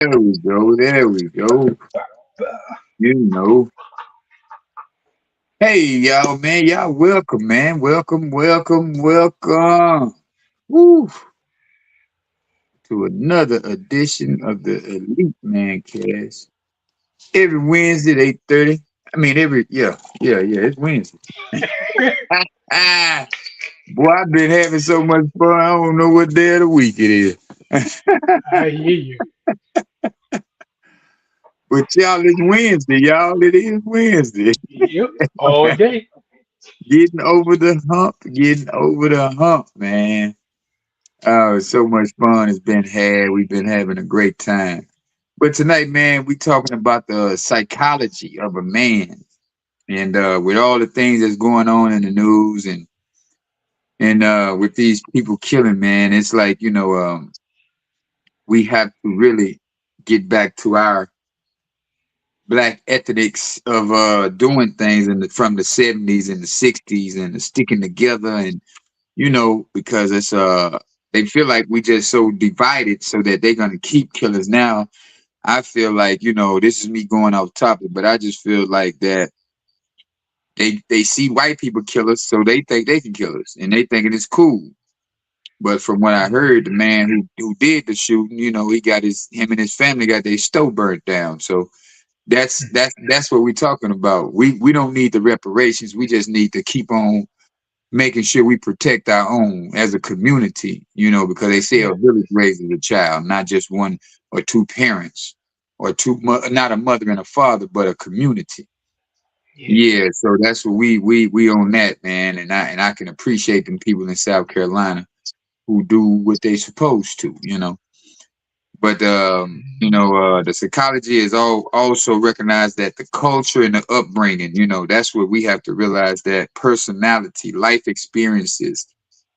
There we go. There we go. You know. Hey, y'all, man. Y'all welcome, man. Welcome, welcome, welcome. Woo. To another edition of the Elite Mancast. Every Wednesday at 8:30. I mean, yeah, it's Wednesday. Ah, boy, I've been having so much fun. I don't know what day of the week it is. I hear you. But y'all, it's Wednesday, y'all. It is Wednesday. Yep, all day. Getting over the hump, getting over the hump, man. Oh, so much fun has been had. We've been having a great time. But tonight, man, we talking about the psychology of a man. And with all the things that's going on in the news and with these people killing, man, it's like, we have to really get back to our black ethics of doing things from the 70s and the 60s and the sticking together and because it's they feel like we just so divided so that they're gonna keep killers. Now I feel like, this is me going off topic, but I just feel like that they see white people kill us, so they think they can kill us and they thinking it's cool. But from what I heard, the man who did the shooting, he got him and his family got their stove burnt down. So that's what we're talking about. We don't need the reparations. We just need to keep on making sure we protect our own as a community, because they say a Yeah, village raises a child, not just one or two parents or not a mother and a father, but a community. yeah. Yeah, so that's what we on that, man, and I can appreciate them people in South Carolina who do what they supposed to. But the psychology is also recognized that the culture and the upbringing, that's what we have to realize, that personality, life experiences,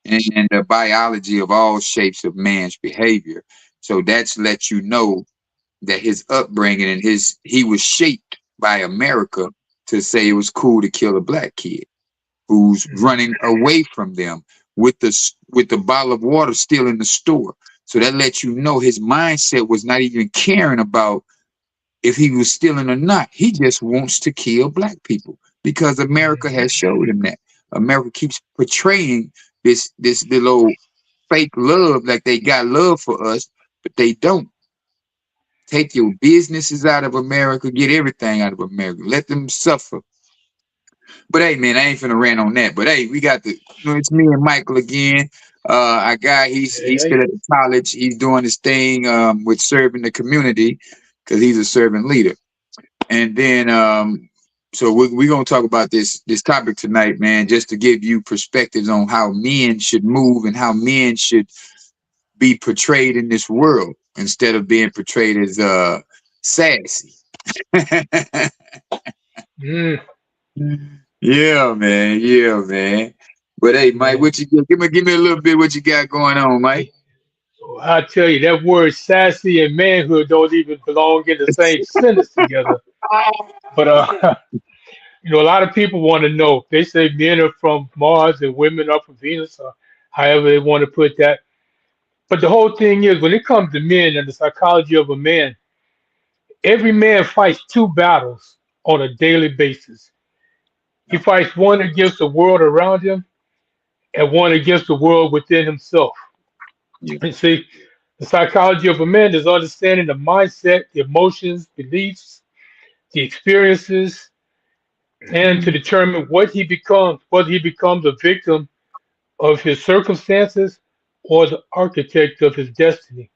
and the biology of all shapes of man's behavior. So that's let you know that his upbringing and he was shaped by America to say it was cool to kill a black kid who's Mhm. running away from them with the bottle of water still in the store. So that lets you know his mindset was not even caring about if he was stealing or not. He just wants to kill black people because America Mhm. has showed him that. America keeps portraying this little fake love, like they got love for us, but they don't. Take your businesses out of America, get everything out of America, let them suffer. But hey, man, I ain't finna rant on that. But hey, we got it's me and Michael again. Our guy, he's Hey, still at the college. He's doing his thing with serving the community because he's a servant leader. And then so we're gonna talk about this topic tonight, man, just to give you perspectives on how men should move and how men should be portrayed in this world instead of being portrayed as sassy. mm, Yeah, man. Yeah, man. But hey, Mike, man. what you got? Give me a little bit what you got going on, Mike. I tell you, that word sassy and manhood don't even belong in the same sentence together. But a lot of people want to know. They say men are from Mars and women are from Venus, or however they want to put that. But the whole thing is, when it comes to men and the psychology of a man, every man fights two battles on a daily basis. He fights one against the world around him and one against the world within himself. Yeah. And see, the psychology of a man is understanding the mindset, the emotions, beliefs, the experiences, and to determine what he becomes, whether he becomes a victim of his circumstances or the architect of his destiny.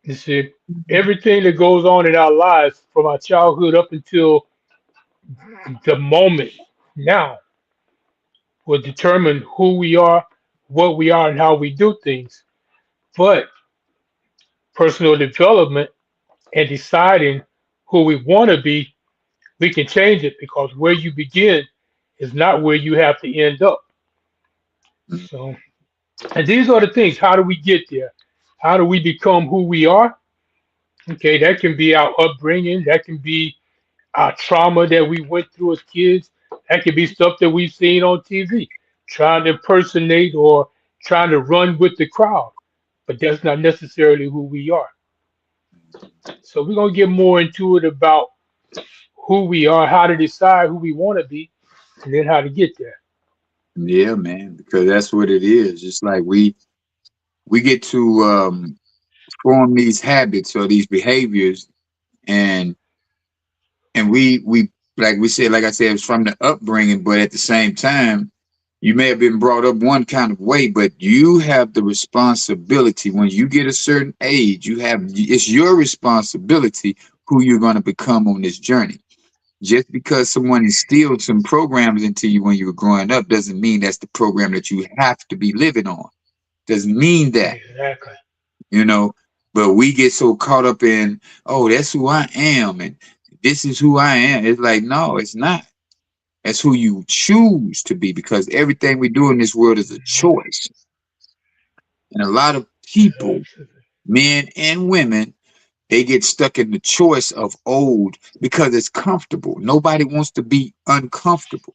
You see, everything that goes on in our lives from our childhood up until the moment now will determine who we are, what we are, and how we do things. But personal development and deciding who we want to be, we can change it because where you begin is not where you have to end up. So, and these are the things. How do we get there? How do we become who we are? Okay, that can be our upbringing. That can be our trauma that we went through as kids. That could be stuff that we've seen on TV, trying to impersonate or trying to run with the crowd. But that's not necessarily who we are. So we're gonna get more into it about who we are, how to decide who we want to be, and then how to get there. Yeah, man, because that's what it is. It's like we get to form these habits or these behaviors, and we like we said, like I said, it's from the upbringing, but at the same time, you may have been brought up one kind of way, but you have the responsibility when you get a certain age. It's your responsibility who you're going to become on this journey. Just because someone instilled some programs into you when you were growing up doesn't mean that's the program that you have to be living on. Doesn't mean that, Exactly. you know. But we get so caught up in, oh, that's who I am, and this is who I am. It's like, no, it's not. That's who you choose to be, because everything we do in this world is a choice. And a lot of people, Absolutely. men and women, they get stuck in the choice of old because it's comfortable. Nobody wants to be uncomfortable.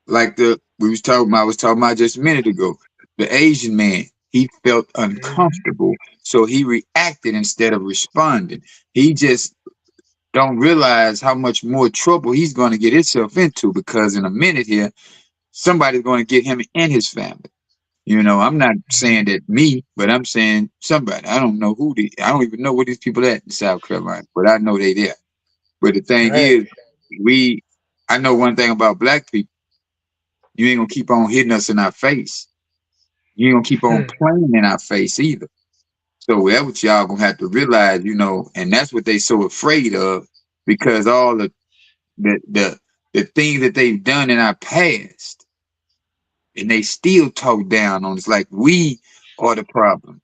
Like I was talking about just a minute ago. The Asian man, he felt Mhm. uncomfortable, so he reacted instead of responding. He just don't realize how much more trouble he's going to get himself into, because in a minute here, somebody's going to get him and his family. I'm not saying that me, but I'm saying somebody. I don't know I don't even know where these people at in South Carolina, but I know they there. But the thing Right. is, we, I know one thing about black people. You ain't gonna keep on hitting us in our face. You ain't gonna keep on Hmm. playing in our face either. So that's what y'all gonna have to realize, and that's what they so afraid of, because all the the the things that they've done in our past, and they still talk down on us like we are the problem,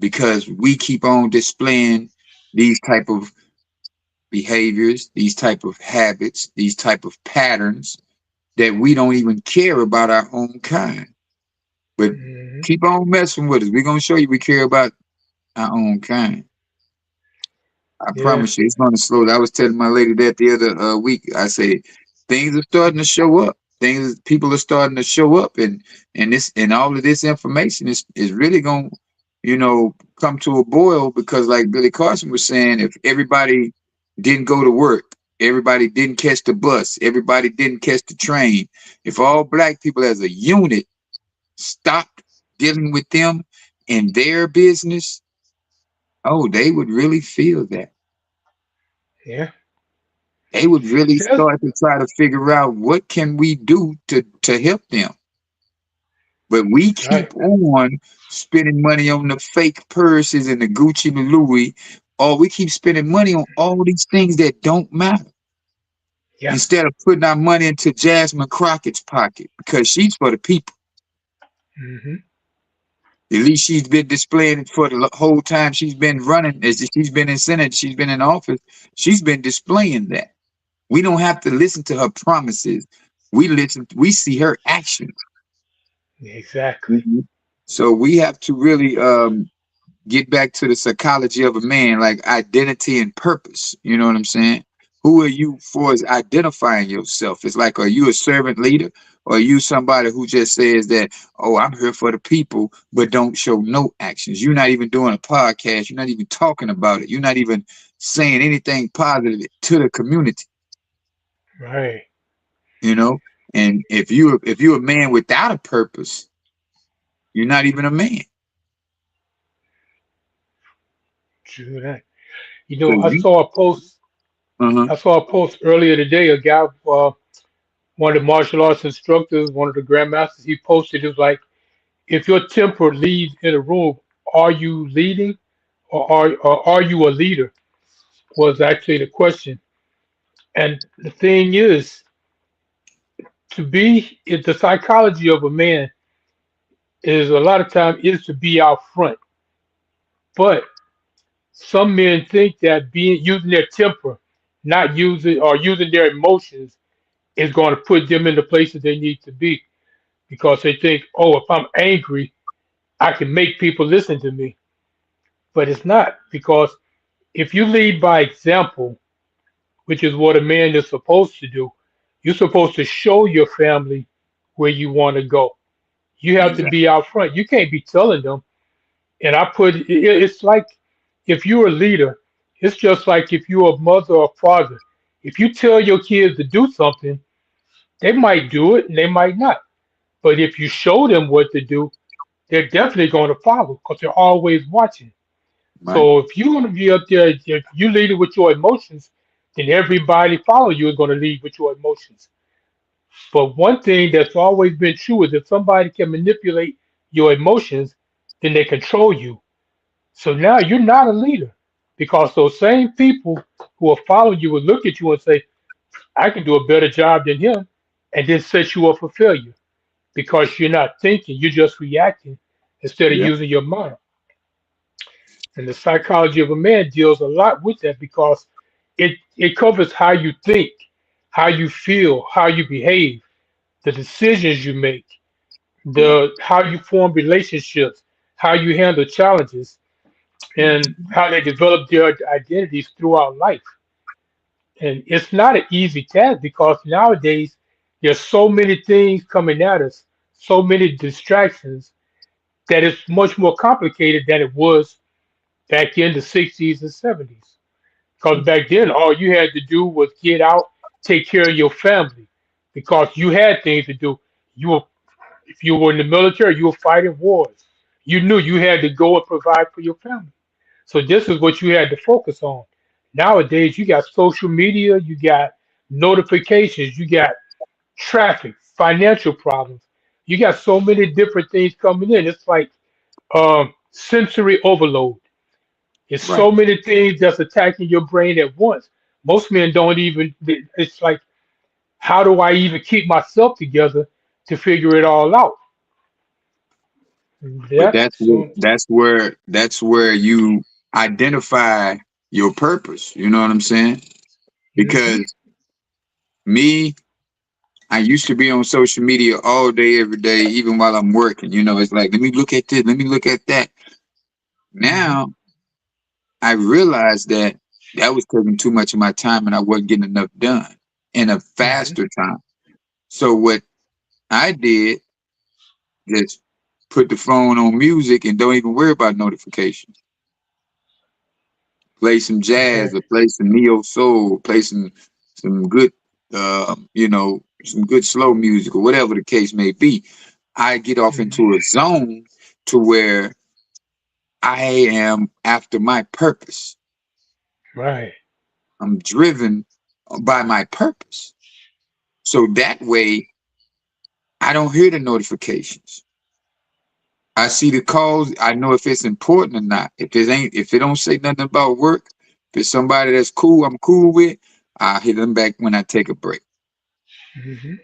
because we keep on displaying these type of behaviors, these type of habits, these type of patterns that we don't even care about our own kind. But Mhm. keep on messing with us. We're gonna show you we care about our own kind. I Yeah. promise you, it's gonna slow. I was telling my lady that the other week. I say things are starting to show up. People are starting to show up, and all of this information is really gonna, come to a boil, because like Billy Carson was saying, if everybody didn't go to work, everybody didn't catch the bus, everybody didn't catch the train, if all black people as a unit stopped dealing with them in their business, oh, they would really feel that. Yeah. They would really Yes. start to try to figure out what can we do to help them. But we Right. keep on spending money on the fake purses and the Gucci and the Louis, or we keep spending money on all these things that don't matter, Yeah. instead of putting our money into Jasmine Crockett's pocket, because she's for the people. Hmm. At least she's been displaying it for the whole time she's been running, as she's been in Senate, she's been in office. She's been displaying that. We don't have to listen to her promises. We see her actions. Exactly. Mhm. So we have to really get back to the psychology of a man, like identity and purpose. You know what I'm saying? Who are you for is identifying yourself. It's like, are you a servant leader, or are you somebody who just says that, oh, I'm here for the people, but don't show no actions? You're not even doing a podcast. You're not even talking about it. You're not even saying anything positive to the community, Right. you know? And if you're a man without a purpose, you're not even a man. True that. Because I you, saw a post. uh-huh. I saw a post earlier today. A guy, one of the martial arts instructors, one of the grandmasters, he posted. It was like, if your temper leads in a room, are you leading, or are you a leader? Was actually the question. And the thing is, the psychology of a man is a lot of time is to be out front. But some men think that being using their temper, not using their emotions, is going to put them in the places they need to be, because they think, oh, if I'm angry, I can make people listen to me. But it's not, because if you lead by example, which is what a man is supposed to do, you're supposed to show your family where you want to go. You have to Exactly. be out front. You can't be telling them. And it's like, if you're a leader, it's just like if you're a mother or father. If you tell your kids to do something, they might do it and they might not. But if you show them what to do, they're definitely going to follow because they're always watching. Right. So if you're going to be up there, if you lead it with your emotions, then everybody follow you is going to lead with your emotions. But one thing that's always been true is if somebody can manipulate your emotions, then they control you. So now you're not a leader because those same people who are following you will look at you and say, I can do a better job than him, and then set you up for failure because you're not thinking, you're just reacting instead of Yeah. using your mind. And the psychology of a man deals a lot with that because it covers how you think, how you feel, how you behave, the decisions you make, Yeah. the how you form relationships, how you handle challenges, and how they develop their identities throughout life. And it's not an easy task because nowadays there's so many things coming at us, so many distractions that it's much more complicated than it was back in the 60s and 70s. Because back then, all you had to do was get out, take care of your family, because you had things to do. You were, if you were in the military, you were fighting wars. You knew you had to go and provide for your family. So this is what you had to focus on. Nowadays, you got social media, you got notifications, you got traffic, financial problems. You got so many different things coming in. It's like sensory overload. It's so Right. many things that's attacking your brain at once. Most men don't even. It's like, how do I even keep myself together to figure it all out? But Yeah. So. that's where you identify your purpose. You know what I'm saying? Hmm. Because me, I used to be on social media all day, every day, even while I'm working. You know, it's like, let me look at this, let me look at that. Hmm. Now I realized that that was taking too much of my time and I wasn't getting enough done in a Hmm. faster time. So what I did is put the phone on music and don't even worry about notifications. Play some jazz or Exactly. play some neo soul, play some good some good slow music or whatever the case may be. I get off Hmm. into a zone to where I am after my purpose. Right. I'm driven by my purpose. So that way I don't hear the notifications. I see the calls. I know if it's important or not. If it don't say nothing about work, if it's somebody that's cool, I'm cool with, I'll hit them back when I take a break. Hmm.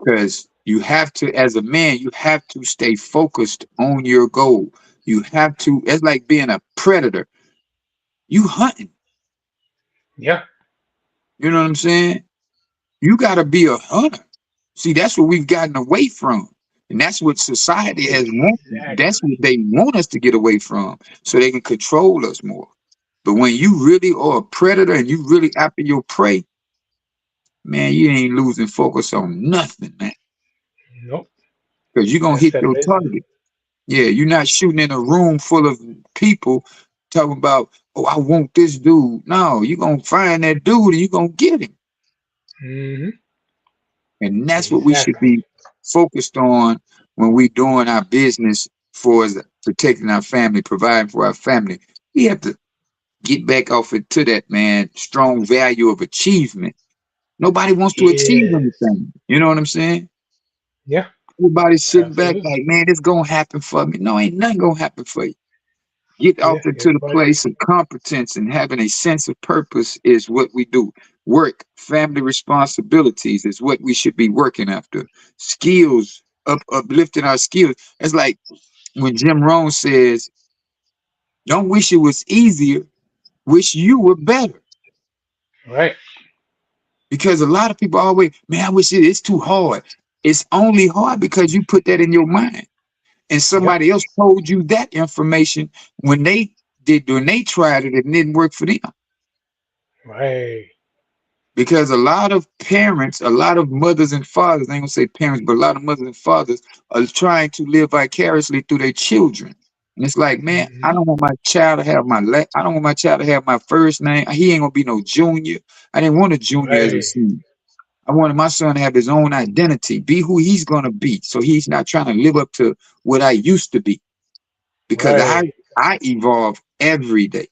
Because you have to, as a man, you have to stay focused on your goal. You have to, it's like being a predator. You hunting. Yeah. You know what I'm saying? You gotta be a hunter. See, that's what we've gotten away from. And that's what society has want. That's Exactly. what they want us to get away from so they can control us more. But when you really are a predator and you really after your prey, man, you ain't losing focus on nothing, man. Nope. Because you're gonna That's hit that. your target. Yeah, you're not shooting in a room full of people talking about, oh, I want this dude. No, you're gonna find that dude and you're gonna get him. Hmm. And that's what we should Exactly. be focused on when we doing our business for us protecting our family, providing for our family. We have to get back off into that, man, strong value of achievement. Nobody wants to achieve Yes. anything. You know what I'm saying? Yeah. Everybody's sitting back Absolutely. like, man, it's gonna happen for me. No, ain't nothing gonna happen for you. Get Yeah. off into the Everybody. place of competence and having a sense of purpose is what we do. Work, family responsibilities is what we should be working after. Skills, uplifting our skills. It's like when Jim Rohn says, don't wish it was easier, wish you were better. Right. Because a lot of people always, man, I wish it's too hard. It's only hard because you put that in your mind. And Yep. somebody else told you that information when they tried it, it didn't work for them. Right. Because a lot of parents, a lot of mothers and fathers, I ain't gonna say parents, but a lot of mothers and fathers are trying to live vicariously through their children And it's like, man, I Hmm. don't want my child to have I don't want my child to have my first name. He ain't gonna be no junior. I didn't want a junior as a Right, senior. I wanted my son to have his own identity, be who he's gonna be. So he's not trying to live up to what I used to be. Because right, I evolve every day.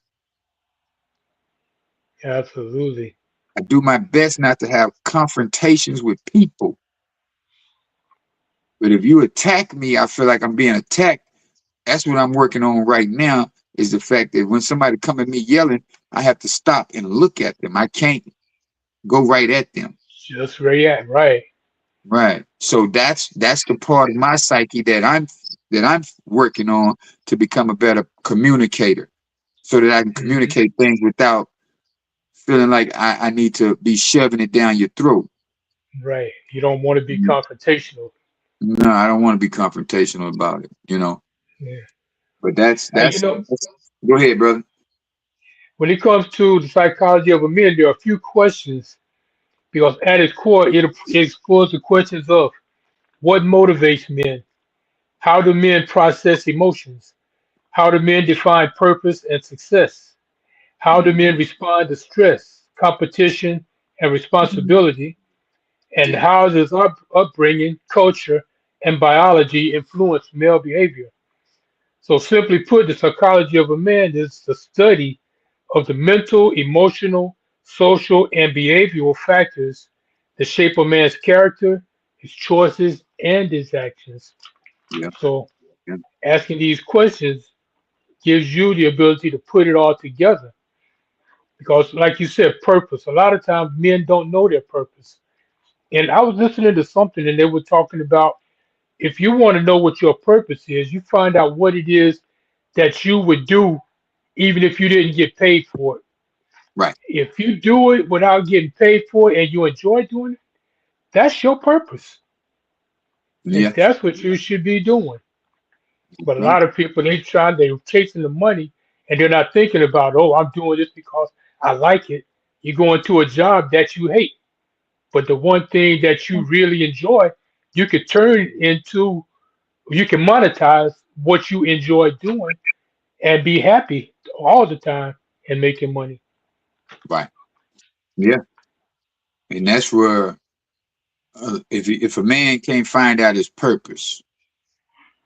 absolutely. I do my best not to have confrontations with people. But if you attack me, I feel like I'm being attacked. That's what I'm working on right now, is the fact that when somebody come at me yelling, I have to stop and look at them. I can't go right at them. Just react. Right. Right. So that's the part of my psyche that I'm working on to become a better communicator so that I can Hmm. communicate things without feeling like I need to be shoving it down your throat. Right. You don't want to be confrontational. No, I don't want to be confrontational about it. Yeah. But Hey, you know, go ahead, brother. when it comes to the psychology of a man, there are a few questions because at its core, it explores the questions of what motivates men, how do men process emotions, how do men define purpose and success, how do Mhm. men respond to stress, competition, and Mhm. responsibility, and Yeah. how does upbringing, culture, and biology influence male behavior. So, simply put, the psychology of a man is the study of the mental, emotional, social, and behavioral factors that shape a man's character, his choices, and his actions. Yeah. So, Yeah. asking these questions gives you the ability to put it all together. Because, like you said, purpose. A lot of times men don't know their purpose. And I was listening to something and they were talking about if you want to know what your purpose is, you find out what it is that you would do even if you didn't get paid for it. Right. If you do it without getting paid for it and you enjoy doing it, that's your purpose. And Yeah. that's what you should be doing. But a Right. lot of people they're chasing the money and they're not thinking about, oh, I'm doing this because I like it. You go into a job that you hate. But the one thing that you really enjoy, you could turn into you can monetize what you enjoy doing and be happy all the time and making money. Right. Yeah. And that's where if a man can't find out his purpose,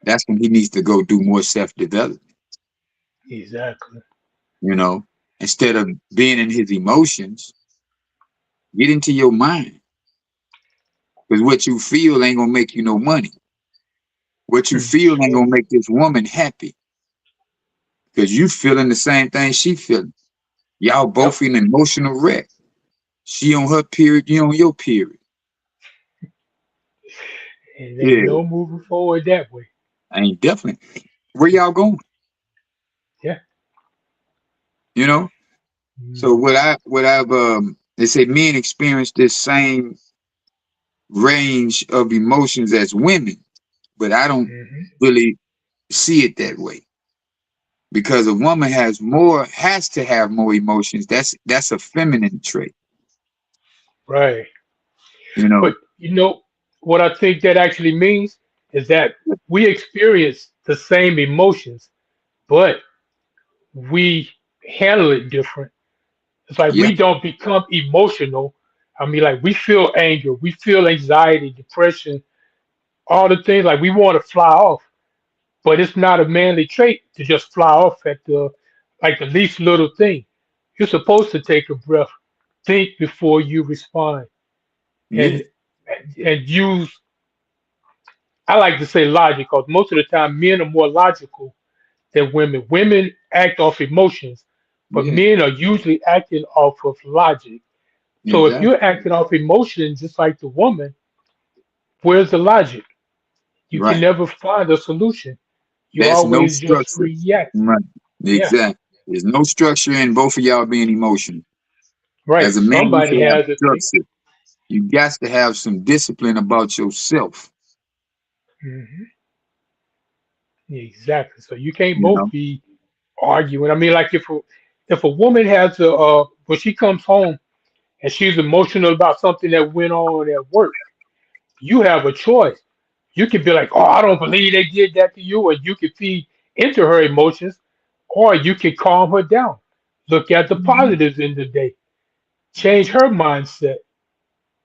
that's when he needs to go do more self development. Exactly. You know, instead of being in his emotions, get into your mind. Because what you feel ain't gonna make you no money. What you feel ain't Sure. gonna make this woman happy. Because you feeling the same thing she feeling. Y'all Yep. both in an emotional wreck. She on her period, you on your period. And ain't Yeah, no moving forward that way. I ain't definitely. Where y'all going? Yeah. You know. So Hmm. what I've they say men experience this same range of emotions as women, but I don't Hmm. really see it that way because a woman has to have more emotions. That's a feminine trait. Right. You know. But what I think that actually means is that we experience the same emotions, but we handle it different. It's like Yeah. we don't become emotional. I mean, like we feel anger, we feel anxiety, depression, all the things like we want to fly off, but it's not a manly trait to just fly off at the least little thing. You're supposed to take a breath, think before you respond, Yeah. and and use. I like to say logic because most of the time men are more logical than women. Women act off emotions, but Yeah. men are usually acting off of logic. So if Exactly. you're acting off emotions just like the woman, where's the logic? You can Right. never find a solution. You That's no always just structure. react. Right. Yeah, Exactly. There's no structure in both of y'all being emotional. right. As a man, you Somebody should have has to think. structure. You got to have some discipline about yourself. Hmm. Exactly. So you can't You both know. be arguing. I mean, like if a woman has a when she comes home and she's emotional about something that went on at work, you have a choice. You can be like, "Oh, I don't believe they did that to you," or you can be into her emotions, or you can calm her down. Look at the Mhm. positives in the day. Change her mindset.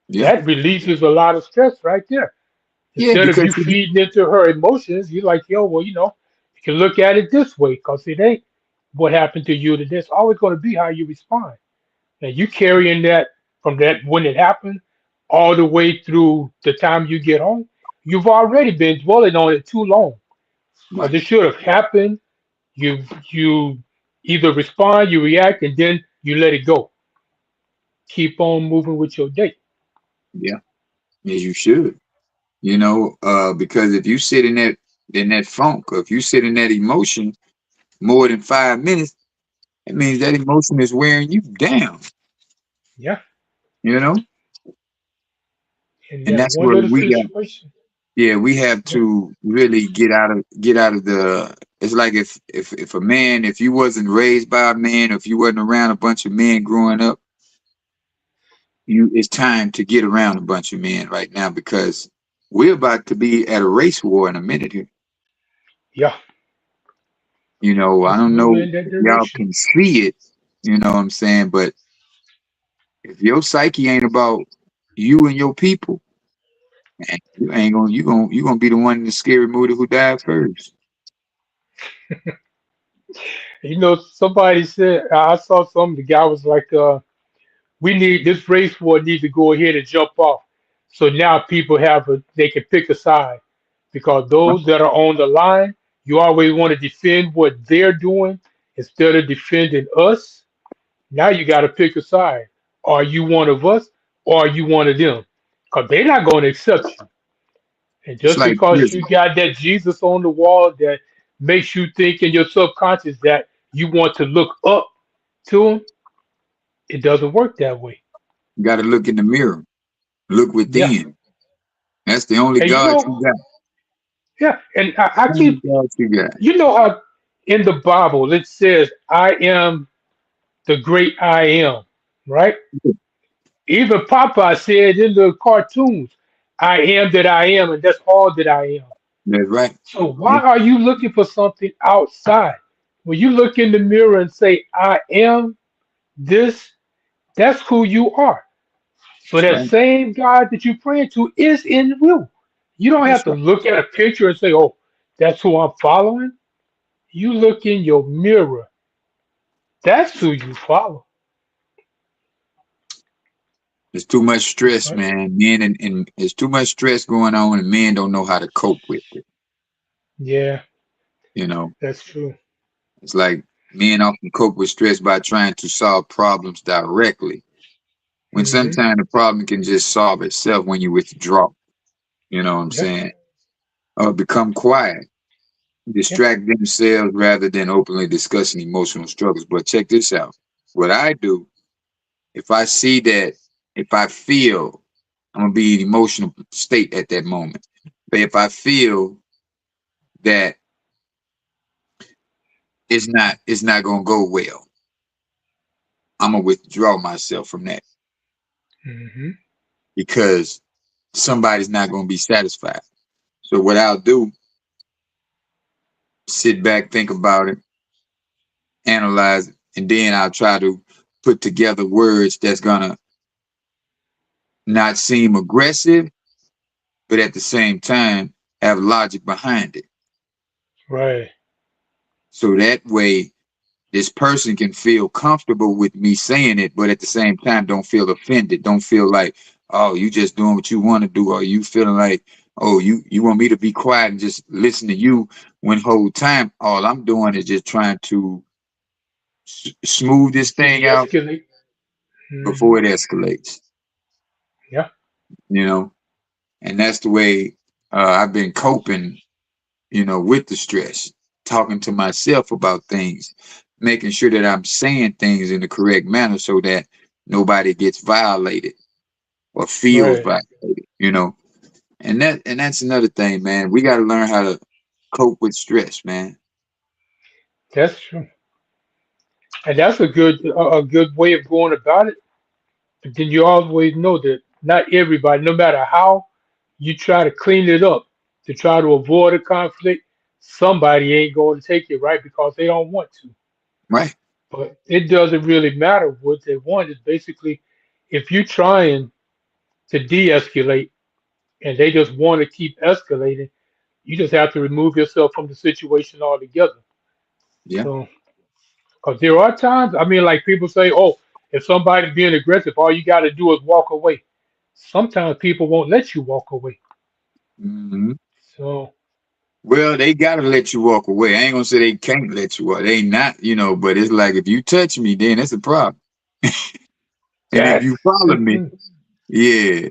Yeah. That releases a lot of stress right there. Yeah, Instead of because you feeding into her emotions, you're like, yo, well, you can look at it this way because it ain't what happened to you today. It's always going to be how you respond. And you carrying that from that when it happened all the way through the time you get home, you've already been dwelling on it too long. right. Because it should have happened. You either respond, you react, and then you let it go. Keep on moving with your day. Yeah. As you should. Because if you sit in that funk, or if you sit in that emotion more than 5 minutes, it means that emotion is wearing you down, Yeah. you know? In And that that's one where little we got situation. yeah, we have Yeah. to really get out of the it's like if a man, if you wasn't raised by a man, or if you wasn't around a bunch of men growing up, it's time to get around a bunch of men right now because we're about to be at a race war in a minute here. Yeah. I It's don't moving know in that if y'all direction. can see it, you know what I'm saying? But if your psyche ain't about you and your people, man, you ain't gonna you gonna be the one in the scary movie who died first. Somebody said I saw some. The guy was like, "We need this race war needs to go ahead and jump off." So now people they can pick a side because those that are on the line, you always want to defend what they're doing instead of defending us. Now you got to pick a side. Are you one of us or are you one of them? Because they're not going to accept you. And It's just like because you prison. got that Jesus on the wall that makes you think in your subconscious that you want to look up to him, it doesn't work that way. You got to look in the mirror, look Yeah. within. That's the only And God you got. yeah, and I Only keep, God you got. how in the Bible it says, I am the great I am, right? Even Popeye said in the cartoons, I am that I am, and that's all that I am. That's right. So Yeah, why are you looking for something outside? When you look in the mirror and say, I am this, that's who you are. So that's that right. same God that you're praying to is in you. You don't have That's to right. look at a picture and say, oh, that's who I'm following. You look in your mirror. That's who you follow. There's too much That's stress, right. man. Men and there's too much stress going on, and men don't know how to cope with it. Yeah, You know, that's true. it's like men often cope with stress by trying to solve problems directly, when Hmm. sometimes the problem can just solve itself when you withdraw. You know what I'm Yeah, saying? Or become quiet, yeah. distract themselves rather than openly discussing emotional struggles. But check this out. What I do, if I see that, if I feel I'm gonna be in emotional state at that moment. But if I feel that it's not gonna go well, I'm gonna withdraw myself from that Hmm. because somebody's not gonna be satisfied. So what I'll do, sit back, think about it, analyze it, and then I'll try to put together words that's gonna not seem aggressive, but at the same time have logic behind it. Right. So that way this person can feel comfortable with me saying it, but at the same time don't feel offended. Don't feel like, oh, you just doing what you want to do, or you feeling like, oh, you want me to be quiet and just listen to you when whole time all I'm doing is just trying to smooth this thing out De-escalate. Hmm. before it escalates, Yeah. you know? And that's the way I've been coping, with the stress, talking to myself about things, making sure that I'm saying things in the correct manner so that nobody gets violated or feels Right. violated, And that's another thing, man. We got to learn how to cope with stress, man. That's true. And that's a good way of going about it. But then you always know that not everybody, no matter how you try to clean it up to try to avoid a conflict, somebody ain't going to take it right because they don't want to. Right. But it doesn't really matter what they want. Is basically if you're trying to de-escalate and they just want to keep escalating, you just have to remove yourself from the situation altogether. Yeah. So, because there are times, I mean, like people say, oh, if somebody's being aggressive, all you got to do is walk away. Sometimes people won't let you walk away. Hmm. So, Well, they gotta let you walk away. I ain't gonna say they can't let you walk. They not, but it's like if you touch me, then that's a problem. And if that's you follow the me, thing. yeah,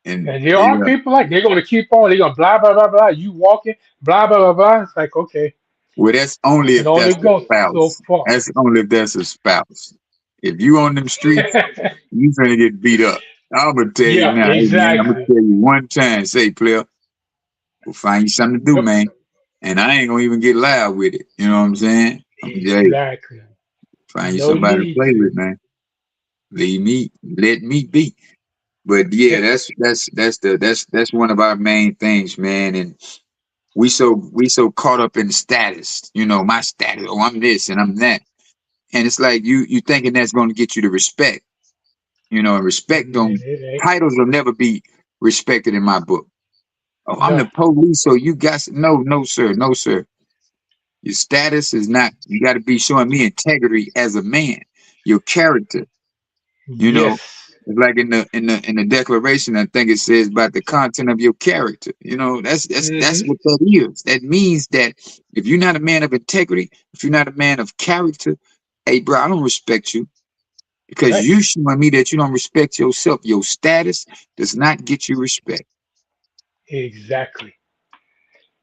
and And there are yeah, people like they're going to keep on. They're going to blah blah blah blah. You walking blah blah blah blah. It's like okay, well, that's I only can if only that's a go so spouse. far. That's only if that's a spouse. If you on them streets, you finna get beat up. I'm gonna tell you Yeah, now, hey man, I'm gonna exactly. tell you one time, say player, we'll find you something to do, Yep, man. And I ain't gonna even get loud with it. You know what I'm saying? I'm gonna say, hey, exactly. find you No somebody to need play to. with, man. Leave me, let me be. But yeah, Yeah. that's one of our main things, man. And we so caught up in status, my status. Oh, I'm this and I'm that. And it's like you thinking that's gonna get you the respect. And respect And don't it ain't. titles will never be respected in my book. Oh, I'm No. the police, so you got no, no, sir, no, sir. Your status is not, you gotta be showing me integrity as a man, your character. You know, Yes. it's like in the declaration, I think it says about the content of your character. That's Hmm. what that is. That means that if you're not a man of integrity, if you're not a man of character, hey bro, I don't respect you because Right. you showing me that you don't respect yourself. Your status does not get you respect. Exactly.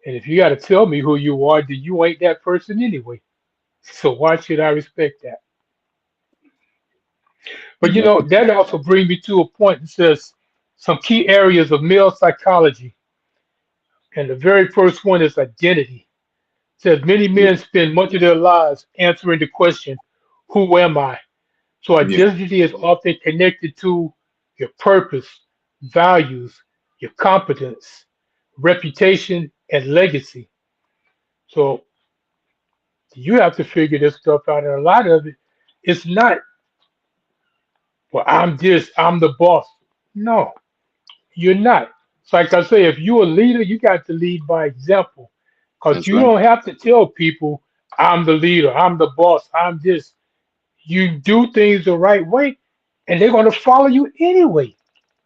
And if you got to tell me who you are, then you ain't that person anyway. So why should I respect that? But You got that also brings me to a point that says some key areas of male psychology. And the very first one is identity. It says many yeah, men spend much of their lives answering the question, who am I? So yeah, identity is often connected to your purpose, values, your competence, reputation, and legacy. So you have to figure this stuff out. And a lot of it, it's not, well, I'm this, I'm the boss. No, you're not. So like I say, if you're a leader, you got to lead by example. Because that's you right. don't have to tell people, I'm the leader, I'm the boss, I'm this. You do things the right way, and they're going to follow you anyway.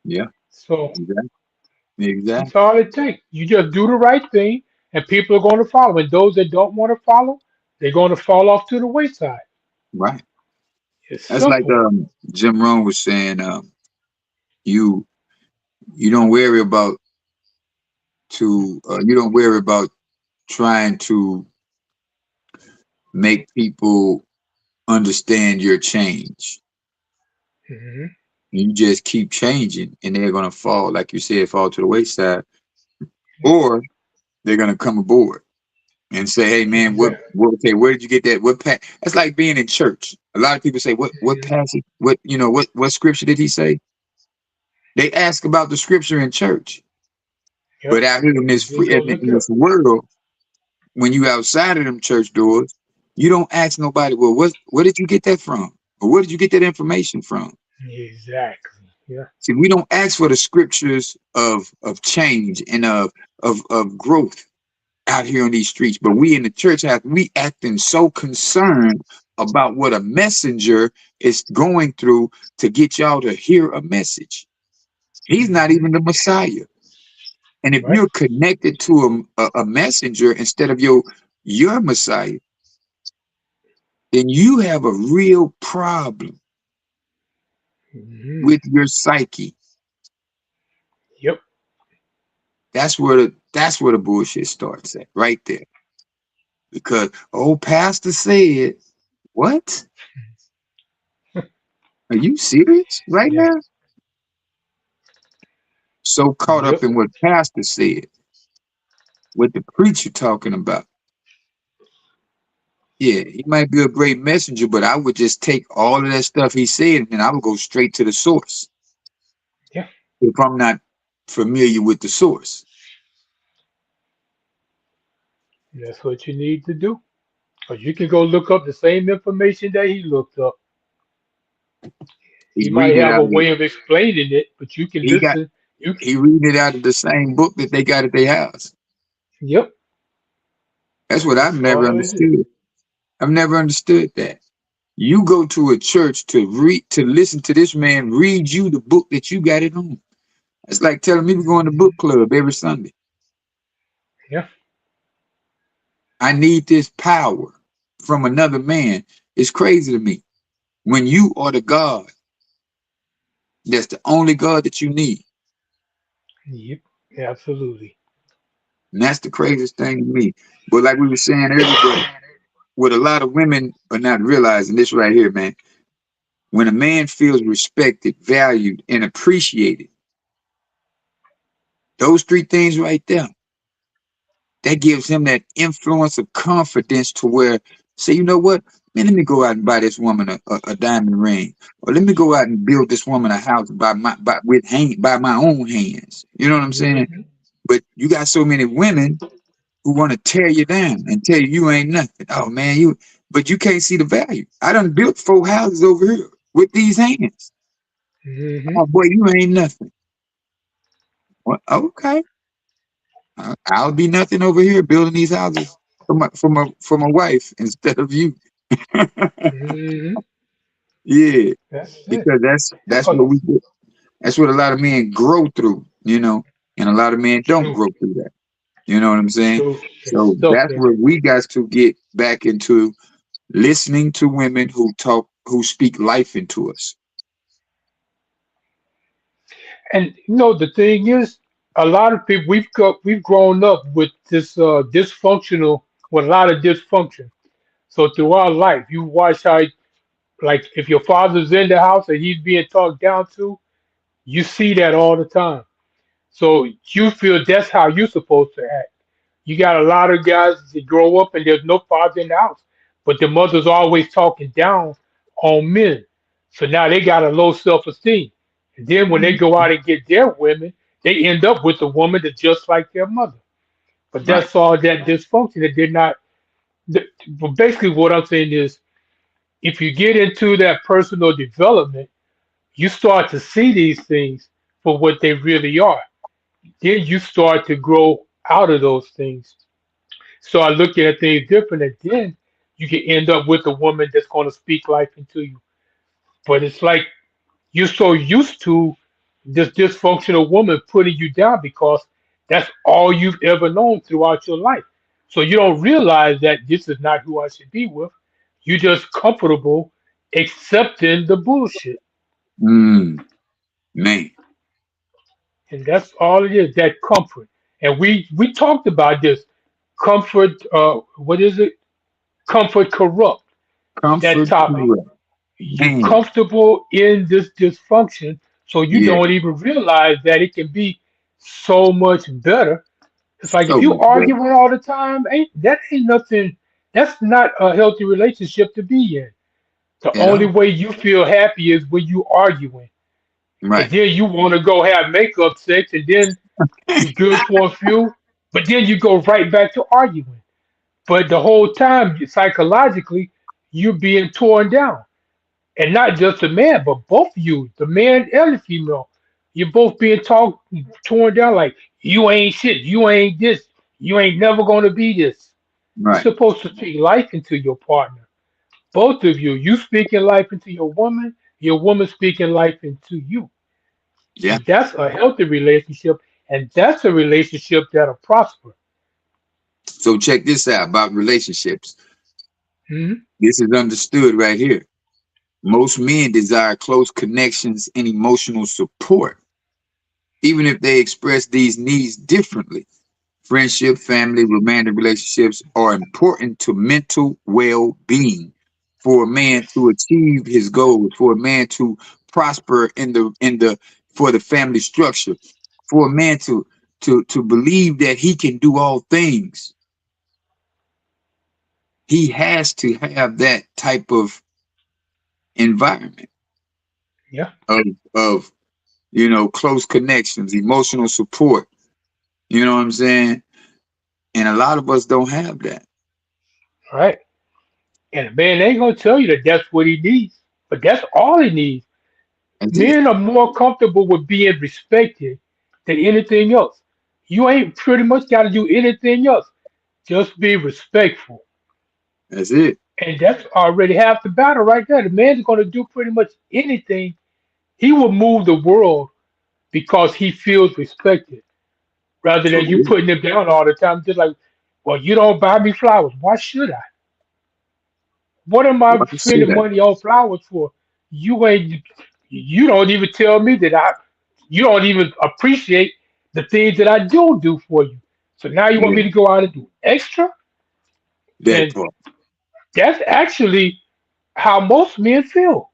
Yeah, So exactly, that's exactly. all it takes. You just do the right thing, and people are going to follow. And those that don't want to follow, they're going to fall off to the wayside. Right. It's That's like simple. Jim Rohn was saying. You you don't worry about you don't worry about trying to make people understand your change. Hmm. You just keep changing and they're gonna fall, like you said, fall to the wayside, or they're gonna come aboard and say, "Hey, man, Exactly. okay, where did you get that? That's like being in church. A lot of people say, what Mhm. passage? What scripture did he say?" They ask about the scripture in church, Yep. but out here in You this just free, go in look it up. this world, when you outside of them church doors, you don't ask nobody, well, where did you get that from? Or where did you get that information from? Exactly. Yeah. See, we don't ask for the scriptures of change and of growth out here on these streets, but we in the church we acting so concerned about what a messenger is going through to get y'all to hear a message. He's not Hmm. even the Messiah. And if Right. you're connected to a messenger instead of your Messiah, then you have a real problem Hmm. with your psyche. Yep. That's where the bullshit starts at, right there. Because pastor said, what? Are you serious right Yeah. now? So caught up Yep. in what pastor said, what the preacher talking about. Yeah, he might be a great messenger, but I would just take all of that stuff he said and I would go straight to the source Yeah. if I'm not familiar with the source. That's what you need to do. Because you can go look up the same information that he looked up. He He's might reading it have out a of way of explaining it, but you can he got listen. You can, he reading it out of the same book that they got at their house. yep, That's what I've that's never all it is. understood. I've never understood that. You go to a church to listen to this man read you the book that you got at home. It's like telling me to go in the book Mhm. club every Sunday. Yeah. I need this power from another man. It's crazy to me. When you are the God, that's the only God that you need. Yep. Absolutely. And that's the craziest thing to me. But like we were saying earlier, but what a lot of women are not realizing this right here, man. When a man feels respected, valued, and appreciated, those three things right there, that gives him that influence of confidence to where, say, you know what? Man, let me go out and buy this woman a diamond ring. Or let me go out and build this woman a house by my own hands. You know what I'm saying? Hmm. But you got so many women who want to tear you down and tell you you ain't nothing. Oh man, but you can't see the value. I done built 4 houses over here with these hands. Hmm. Oh boy, you ain't nothing. Well, okay. I'll be nothing over here building these houses for my wife instead of you. Hmm. Yeah, That's it. because that's Oh, what we do. That's what a lot of men grow through, and a lot of men don't true. grow through that. You know what I'm saying? True. It's So stuck that's in where it. we got to get back into listening to women who speak life into us. And the thing is, a lot of people we've grown up with this dysfunctional, with a lot of dysfunction. So through our life, you watch how, like, if your father's in the house and he's being talked down to, you see that all the time. So you feel that's how you're supposed to act. You got a lot of guys that grow up and there's no father in the house, but the mother's always talking down on men. So now they got a low self-esteem. And then when they Mm, go out and get their women, they end up with a woman that's just like their mother. But right. that's all that dysfunction that did not. But basically, what I'm saying is, if you get into that personal development, you start to see these things for what they really are. Then you start to grow out of those things. Start looking at things different, and then you can end up with a woman that's going to speak life into you. But it's like you're so used to this dysfunctional woman putting you down because that's all you've ever known throughout your life. So you don't realize that this is not who I should be with. You're just comfortable accepting the bullshit. Mm, man, And that's all it is, that comfort. And we talked about this. Comfort, what is it? Comfort corrupt. That comfort, topic. correct. You Man, comfortable in this dysfunction, so you yeah, don't even realize that it can be so much better. It's like if so you much better. arguing all the time, ain't nothing. That's not a healthy relationship to be in. The At only all. way you feel happy is when you arguing, and Right. then you want to go have makeup sex, and then you good for a few, but then you go right back to arguing. But the whole time, psychologically, you're being torn down. And not just the man, but both of you, the man and the female, you're both being talked, torn down like, you ain't shit, you ain't this, you ain't never gonna be this. You're Right. supposed to speak life into your partner. Both of you speaking life into your woman speaking life into you. Yeah. And that's a healthy relationship, and that's a relationship that'll prosper. So check this out about relationships. Hmm. This is understood right here. Most men desire close connections and emotional support, even if they express these needs differently. Friendship, family, romantic relationships are important to mental well being for a man Yes. to achieve his goals, for a man to prosper for the family structure, for a man to believe that he can do all things. He has to have that type of environment Yeah. of of close connections, emotional support. You know what I'm saying? And a lot of us don't have that. right? And a man ain't gonna tell you that that's what he needs, but that's all he needs. That's it. Men are more comfortable with being respected than anything else. You ain't pretty much got to do anything else. Just be respectful. That's it. And that's already half the battle right there. The man's going to do pretty much anything. He will move the world because he feels respected rather For than you real. putting him down all the time. Just like, well, you don't buy me flowers. Why should I? What am I Why should spending I? money on flowers for? You ain't. You don't even tell me that I. You don't even appreciate the things that I do for you. So now you want me Yeah, to go out and do extra, that and part. that's actually how most men feel.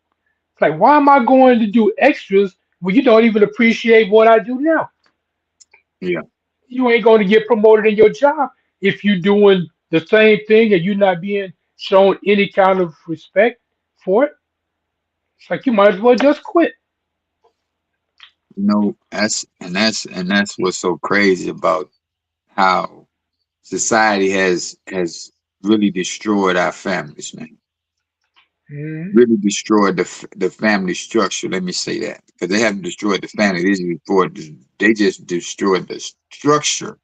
It's like, why am I going to do extras when you don't even appreciate what I do now? Yeah. You ain't going to get promoted in your job if you're doing the same thing and you're not being shown any kind of respect for it. It's like you might as well just quit. That's what's so crazy about how society has really destroyed our families, man. Hmm. Really destroyed the family structure. Let me say that because they haven't destroyed the family. They just destroyed the structure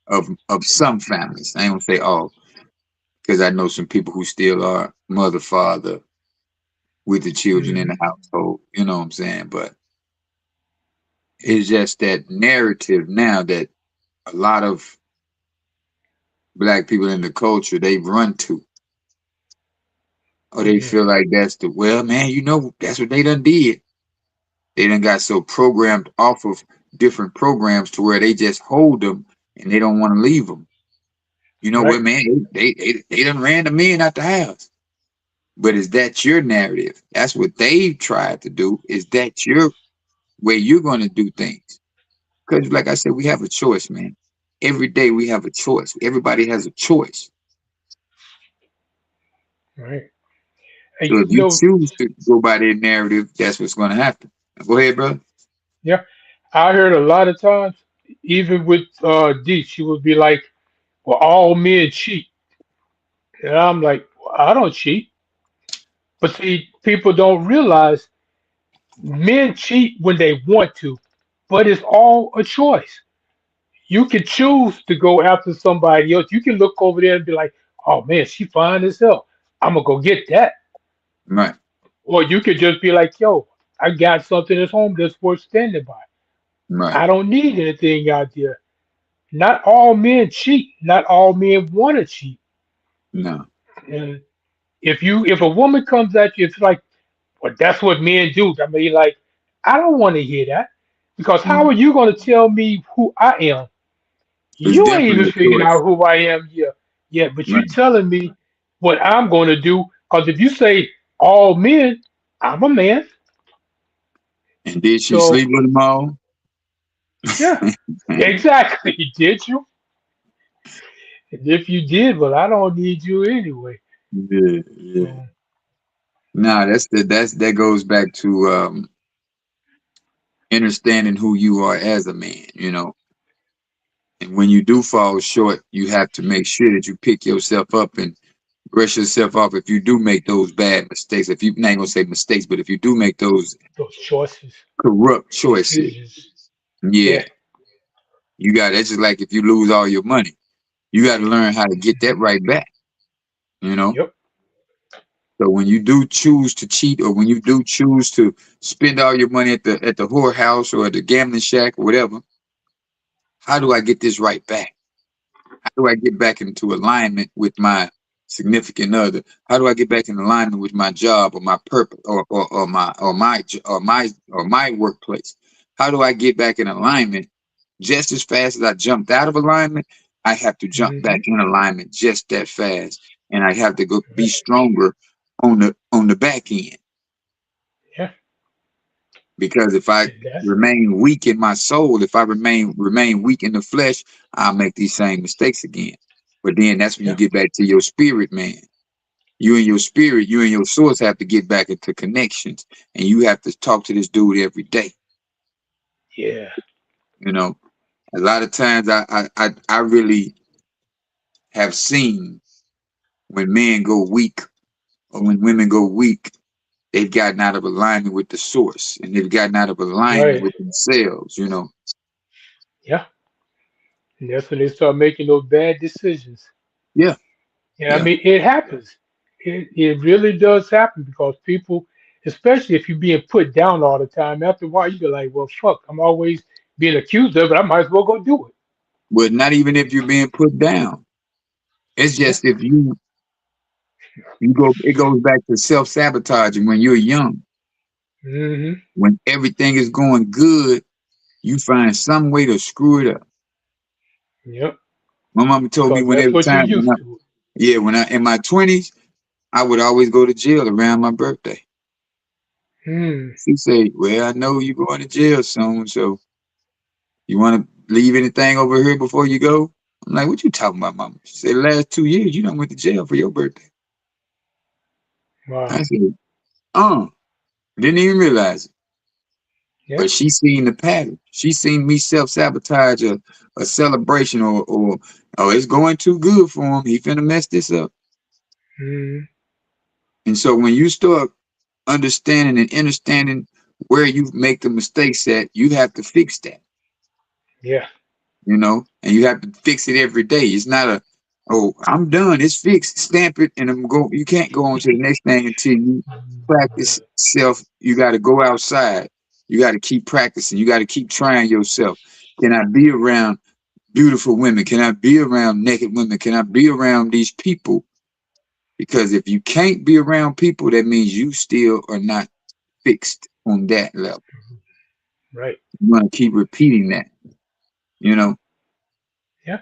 of some families. I ain't gonna say all because I know some people who still are mother father with the children in the Hmm. household. You know what I'm saying? But it's just that narrative now that a lot of black people in the culture they run to, or they Yeah. feel like that's the well, man. You know that's what they done did. They done got so programmed off of different programs to where they just hold them and they don't want to leave them. You know Right. what, man? They done ran the men out the house. But is that your narrative? That's what they tried to do. Is that your way you're going to do things? Because, like I said, we have a choice, man. Every day we have a choice. Everybody has a choice. Right. So And if you choose to go by their narrative, that's what's going to happen. Go ahead, brother. yeah, I heard a lot of times, even with D, she would be like, "Well, all men cheat," and I'm like, well, "I don't cheat." But see, people don't realize men cheat when they want to, but it's all a choice. You can choose to go after somebody else. You can look over there and be like, "Oh man, she fine as hell. I'm gonna go get that." Right, Or you could just be like, "Yo, I got something at home that's worth standing by. right. I don't need anything out there." Not all men cheat. Not all men want to cheat. No. And if a woman comes at you, it's like, well, that's what men do. I mean, like, I don't want to hear that because how No. are you going to tell me who I am? It's You ain't even definitely a figured out choice. who I am yet, but you Right. telling me what I'm going to do. Because if you say all men, I'm a man. And did she So sleep with them all? yeah, exactly. Did you? And if you did, well, I don't need you anyway. Yeah, yeah. So, Nah, that goes back to understanding who you are as a man, you know. And when you do fall short, you have to make sure that you pick yourself up and brush yourself off if you do make those bad mistakes. If you not gonna say mistakes, but if you do make those those choices, corrupt choices, decisions. yeah, Yeah. you got that's just like if you lose all your money. You got to learn how to get that right back, you know. Yep. So when you do choose to cheat, or when you do choose to spend all your money at the whorehouse or at the gambling shack or whatever, how do I get this right back? How do I get back into alignment with my significant other? How do I get back in alignment with my job or my purpose or my workplace? How do I get back in alignment just as fast as I jumped out of alignment? I have to jump back Hmm. in alignment just that fast, and I have to go be stronger on the back end. Yeah. Because if I And that's remain weak in my soul, if I remain weak in the flesh, I'll make these same mistakes again. But then that's when you yeah. get back to your spirit, man. You and your spirit, you and your source have to get back into connections, and you have to talk to this dude every day. Yeah. You know, a lot of times I really have seen when men go weak or when women go weak, they've gotten out of alignment with the source and they've gotten out of alignment Right. with themselves, Yeah. And that's when they start making those bad decisions. Yeah, And I yeah. mean, it happens. It really does happen because people, especially if you're being put down all the time, after a while you be like, well, fuck, I'm always being accused of it. I might as well go do it. But not even if you're being put down. It's Yeah. just if you go, it goes back to self-sabotaging when you're young. Hmm. When everything is going good, you find some way to screw it up. Yep. My mama told me Because when that's every what you're time used to. when I in my 20s, I would always go to jail around my birthday. Hmm. She said, "Well, I know you're going to jail soon, so you want to leave anything over here before you go?" I'm like, "What you talking about, mama?" She said, "The last 2 years, you done went to jail for your birthday." I Wow. said, "Uh." Didn't even realize it. Yeah. But she seen the pattern. She seen me self-sabotage a celebration or oh, it's going too good for him. He finna mess this up. Hmm. And so when you start understanding and understanding where you make the mistakes at, you have to fix that, Yeah. and you have to fix it every day. It's not a, oh, I'm done, it's fixed, stamp it, and I'm go. You can't go on to the next thing until you practice self. You got to go outside. You got to keep practicing. You got to keep trying yourself. Can I be around beautiful women? Can I be around naked women? Can I be around these people? Because if you can't be around people, that means you still are not fixed on that level. Right. You want to keep repeating that, you know, Yeah.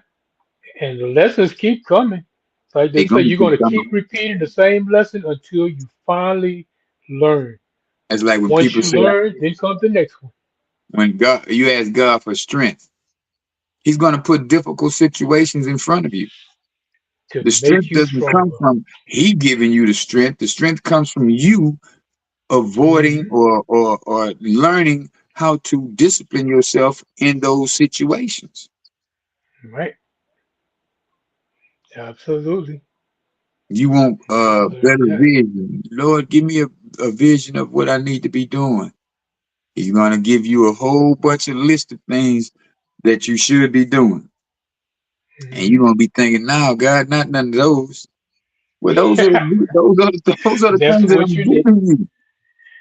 And the lessons keep coming. Like they're they say, going to you're keep going to coming. keep repeating the same lesson until you finally learn. It's like when Once people you say, learn, then comes the next one when God, you ask God for strength, He's going to put difficult situations in front of you. to The make strength you doesn't come stronger. from He giving you the strength. The strength comes from you avoiding Hmm. or learning how to discipline yourself in those situations. Right. Absolutely. You want You gotta learn better that. vision. Lord, give me a vision of what I need to be doing. He's gonna give you a whole bunch of list of things that you should be doing. And you're Hmm. gonna be thinking, no, God, not none of those. Well, those are the That's things that what I'm you need. giving you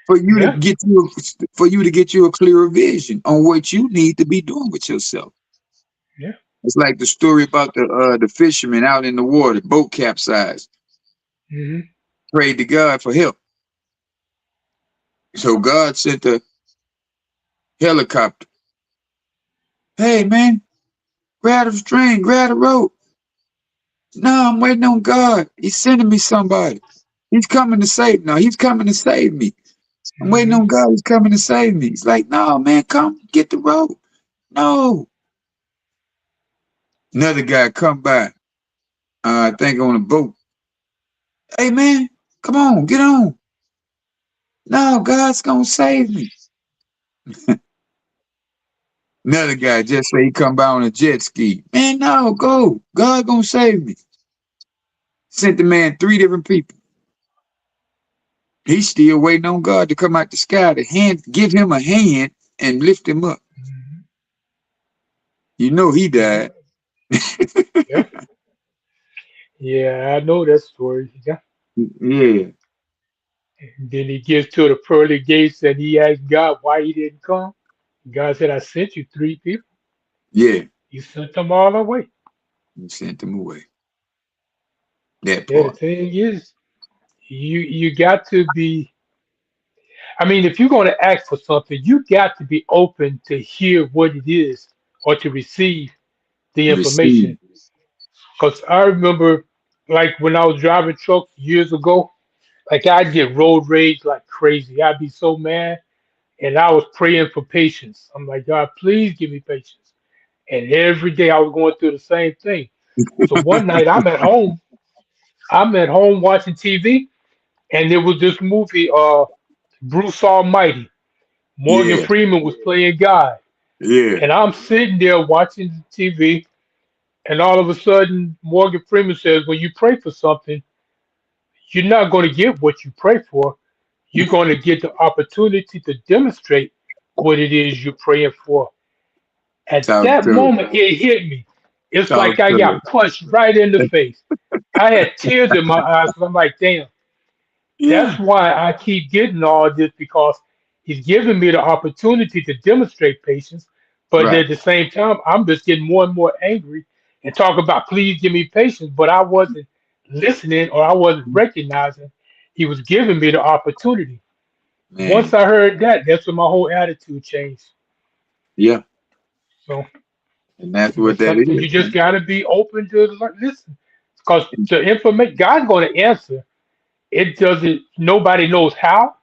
for you to Yeah. get you a clearer vision on what you need to be doing with yourself. Yeah. It's like the story about the fisherman out in the water, boat capsized, Hmm. prayed to God for help. So God sent a helicopter. Hey man, grab the string, grab the rope. No, I'm waiting on God. He's sending me somebody. He's coming to save. No, he's coming to save me. I'm waiting Hmm. on God. He's coming to save me. He's like, no, man, come get the rope. No. Another guy come by. I think on a boat. Hey man, come on, get on. No, God's gonna save me. Another guy just say he come by on a jet ski. Man, no, go. God gonna save me. Sent the man 3 different people. He's still waiting on God to come out the sky to give him a hand and lift him up. Hmm. You know he Yeah. died. Yeah. Yeah. I know that story. Yeah. Yeah, And then he gets to the pearly gates and he asks God why he didn't come. God said, I sent you three people. yeah. You sent them all away. He sent him away. That Yeah, the part. thing is, you got to be. I mean, if you're going to ask for something, you got to be open to hear what it is or to receive the Receive. information. Because I remember, like when I was driving trucks years ago, like I'd get road rage like crazy. I'd be so mad, and I was praying for patience. I'm like, God, please give me patience. And every day I was going through the same thing. So one night I'm at home watching TV, and there was this movie, Bruce Almighty. Morgan Yeah, Freeman was playing God, yeah, and I'm sitting there watching the TV, And all of a sudden, Morgan Freeman says, when you pray for something, you're not going to get what you pray for. You're going to get the opportunity to demonstrate what it is you're praying for. At Talk that to moment, it hit me. It's talk like I to got punched right in the face. I had tears in my eyes. I'm like, damn, Yeah, that's why I keep getting all this because he's giving me the opportunity to demonstrate patience. But right. at the same time, I'm just getting more and more angry and talk about, please give me patience. But I wasn't listening or I wasn't recognizing he was giving me the opportunity. Once Man. I heard that, that's when my whole attitude changed. Yeah. So And that's what it's that something is, you just man. got to be open to listen. Because the information, God's going to answer. It doesn't, nobody knows how,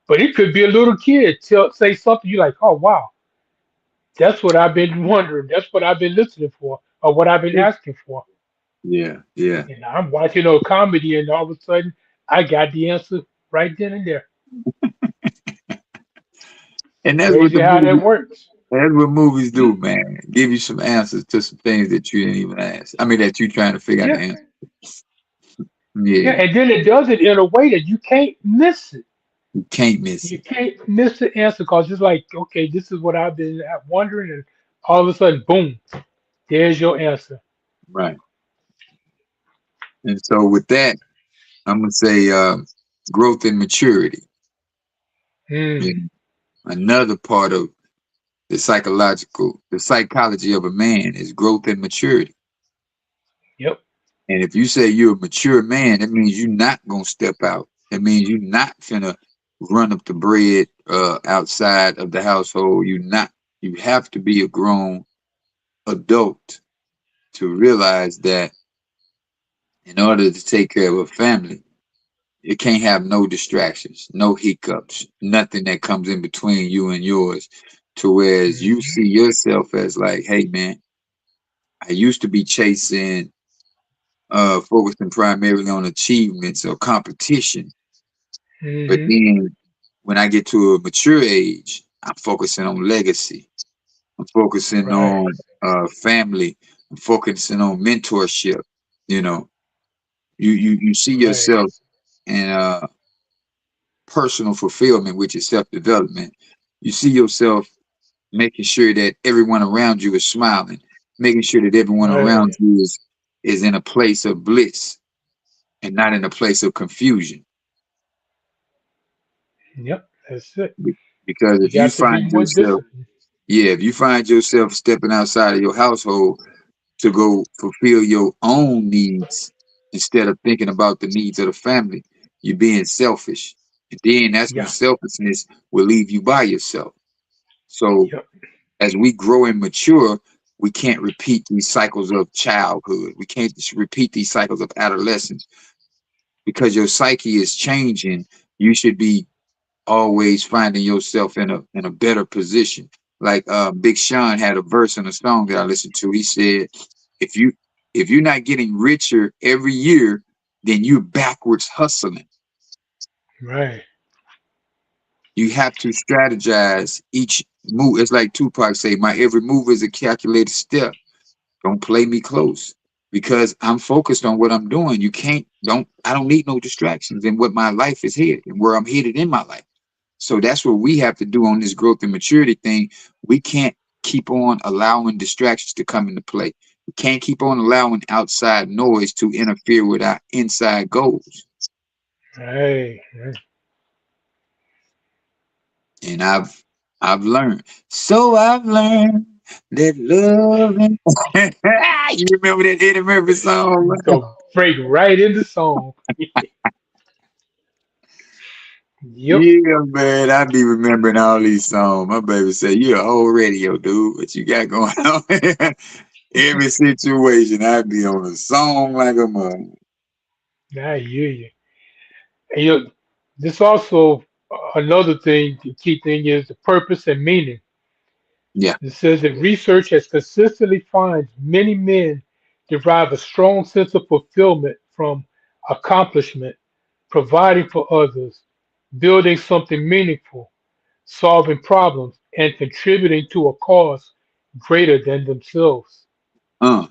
but it could be a little kid say something you like, oh, wow, that's what I've been wondering. That's what I've been listening for or what I've been asking for. Yeah, yeah. And I'm watching a comedy and all of a sudden I got the answer right then and there. And Crazy how that works. that's what movies Hmm? do, man. Give you some answers to some things that you didn't even ask. I mean, that you trying to figure out the Yeah. answer. Yeah. Yeah, And then it does it in a way that you can't miss it. you can't miss You it. can't miss the answer because it's like, okay, this is what I've been wondering. And all of a sudden, boom, there's your answer. Right. And so with that, I'm gonna say growth and maturity. Mm, Yeah. Another part of the psychology of a man is growth and maturity. yep. And if you say you're a mature man, that means you're not gonna step out. That means you're not finna run up the bread outside of the household. You not. You have to be a grown adult to realize that in order to take care of a family, you can't have no distractions, no hiccups, nothing that comes in between you and yours. To whereas you Hmm. see yourself as like, hey man, I used to be chasing, focusing primarily on achievements or competition. But Hmm. then when I get to a mature age, I'm focusing on legacy. I'm focusing Right. on family. I'm focusing on mentorship. You know, you see Right. yourself in personal fulfillment, which is self development. You see yourself making sure that everyone around you is smiling, making sure that everyone Right. around you is in a place of bliss and not in a place of confusion. Yep. That's it. Because You if you got to be find more yourself, disciplined. yeah, if you find yourself stepping outside of your household to go fulfill your own needs instead of thinking about the needs of the family, you're being selfish. And then that's when Yeah. selfishness will leave you by yourself. So Yep. as we grow and mature, we can't repeat these cycles of childhood. We can't repeat these cycles of adolescence because your psyche is changing. You should be always finding yourself in a better position. Like Big Sean had a verse in a song that I listened to. He said, "If you if you're not getting richer every year, then you're backwards hustling. Right. You have to strategize each move. It's like Tupac say, my every move is a calculated step. Don't play me close because I'm focused on what I'm doing. You can't don't I don't need no distractions in what my life is headed and where I'm headed in my life. So that's what we have to do on this growth and maturity thing. We can't keep on allowing distractions to come into play. We can't keep on allowing outside noise to interfere with our inside goals. Right. Right. And I've learned. So I've learned that love and you remember that Eddie Murphy song? Go break right into song. Yep. Yeah, man, I be remembering all these songs. My baby said, "You're an old radio dude. What you got going on?" Every situation, I be on a song like a mother. I hear you. And this also another thing. The key thing is the purpose and meaning. Yeah. It says that research has consistently found many men derive a strong sense of fulfillment from accomplishment, providing for others, building something meaningful, solving problems, and contributing to a cause greater than themselves. Uh.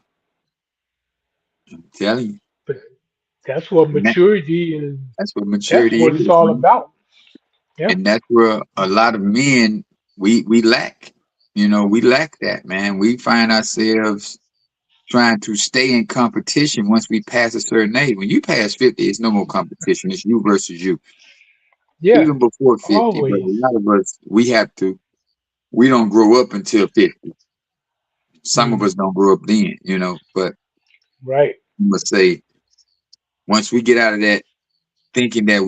I'm telling you. But that's what And maturity and that's what that's maturity what it's is, all man. about. Yeah. And that's where a lot of men we lack. We lack that, man. We find ourselves trying to stay in competition once we pass a certain age. When you pass 50, it's no more competition. It's you versus you. Yeah. Even before 50, but a Always. lot of us we don't grow up until 50. Some of Mm, us don't grow up then, but right. you must say once we get out of that thinking that